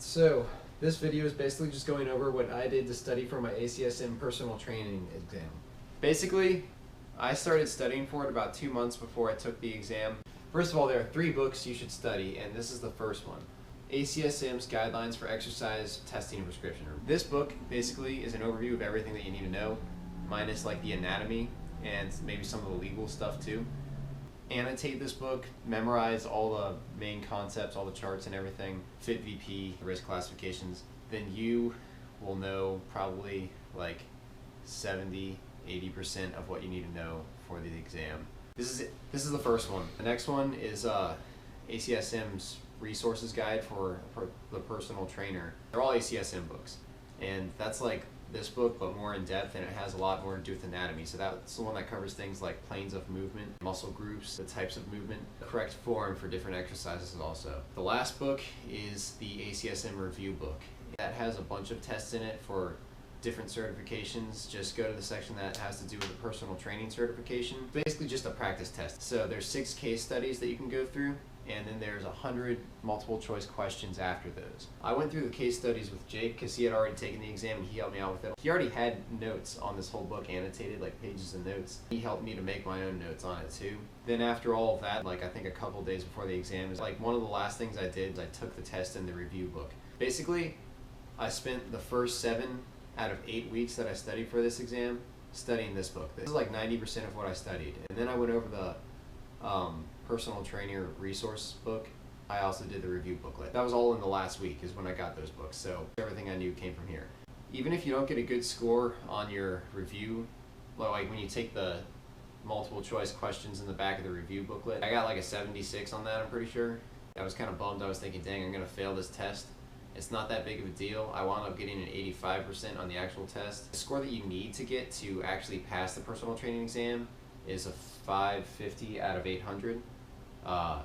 So this video is basically just going over what I did to study for my ACSM personal training exam. Basically, I started studying for it about 2 months before I took the exam. First of all, there are 3 books you should study, and this is the first one. ACSM's Guidelines for Exercise Testing and Prescription. This book basically is an overview of everything that you need to know, minus like the anatomy and maybe some of the legal stuff too. Annotate this book, memorize all the main concepts, all the charts and everything, fit VP, risk classifications, then you will know probably like 70-80% of what you need to know for the exam. This is the first one. The next one is ACSM's Resources Guide for the Personal Trainer. They're all ACSM books, and that's like this book but more in depth, and it has a lot more to do with anatomy. So that's the one that covers things like planes of movement, muscle groups, the types of movement, the correct form for different exercises also. The last book is the ACSM Review book. That has a bunch of tests in it for different certifications. Just go to the section that has to do with the personal training certification. Basically just a practice test. So there's 6 case studies that you can go through, and then there's 100 multiple choice questions after those. I went through the case studies with Jake because he had already taken the exam and he helped me out with it. He already had notes on this whole book annotated, like pages of notes. He helped me to make my own notes on it too. Then after all of that, like I think a couple days before the exam, is like one of the last things I did is I took the test in the review book. Basically, I spent the first 7 out of 8 weeks that I studied for this exam studying this book. This is like 90% of what I studied. And then I went over the personal trainer resource book. I also did the review booklet. That was all in the last week is when I got those books. So everything I knew came from here. Even if you don't get a good score on your review, like when you take the multiple choice questions in the back of the review booklet, I got like a 76 on that, I'm pretty sure. I was kind of bummed. I was thinking, dang, I'm gonna fail this test. It's not that big of a deal. I wound up getting an 85% on the actual test. The score that you need to get to actually pass the personal training exam is a 550 out of 800.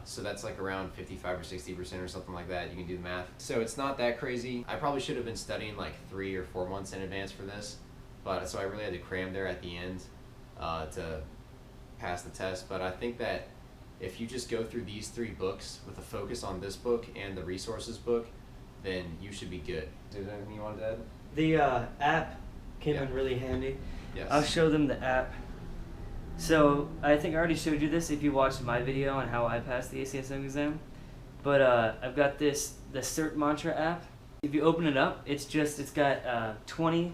So that's like around 55 or 60% or something like that. You can do the math. So it's not that crazy. I probably should have been studying like 3 or 4 months in advance for this, but so I really had to cram there at the end to pass the test. But I think that if you just go through these 3 books with a focus on this book and the resources book, then you should be good. Is there anything you wanted to add? The app came in really handy. Yes. I'll show them the app. So I think I already showed you this if you watched my video on how I passed the ACSM exam. But I've got the Cert Mantra app. If you open it up, it's got 20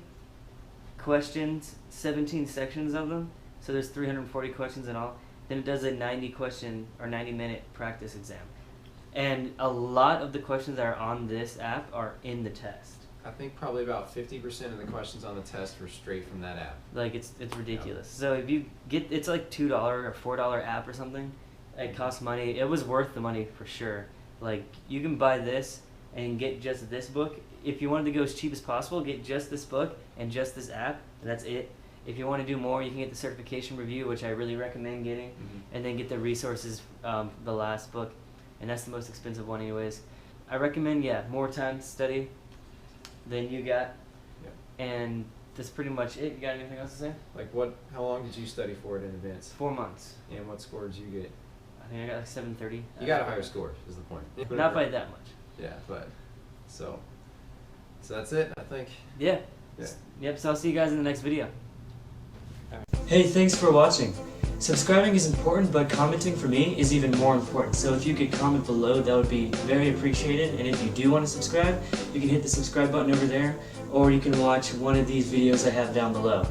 questions, 17 sections of them. So there's 340 questions in all. Then it does a 90-minute practice exam. And a lot of the questions that are on this app are in the test. I think probably about 50% of the questions on the test were straight from that app. Like it's ridiculous. So if you get, it's like $2 or $4 app or something. It costs money. It was worth the money for sure. Like you can buy this and get just this book. If you wanted to go as cheap as possible, get just this book and just this app, and that's it. If you want to do more, you can get the certification review, which I really recommend getting, and then get the resources, the last book, and that's the most expensive one anyways. I recommend, more time to study than you got, and that's pretty much it. You got anything else to say? Like how long did you study for it in advance? 4 months. And what score did you get? I think I got like 730. You got a higher score, is the point. Not by that much. Yeah, but, so that's it, I think. Yeah. Yep, so I'll see you guys in the next video. Hey, thanks for watching. Subscribing is important, but commenting for me is even more important. So if you could comment below, that would be very appreciated. And if you do want to subscribe, you can hit the subscribe button over there, or you can watch one of these videos I have down below.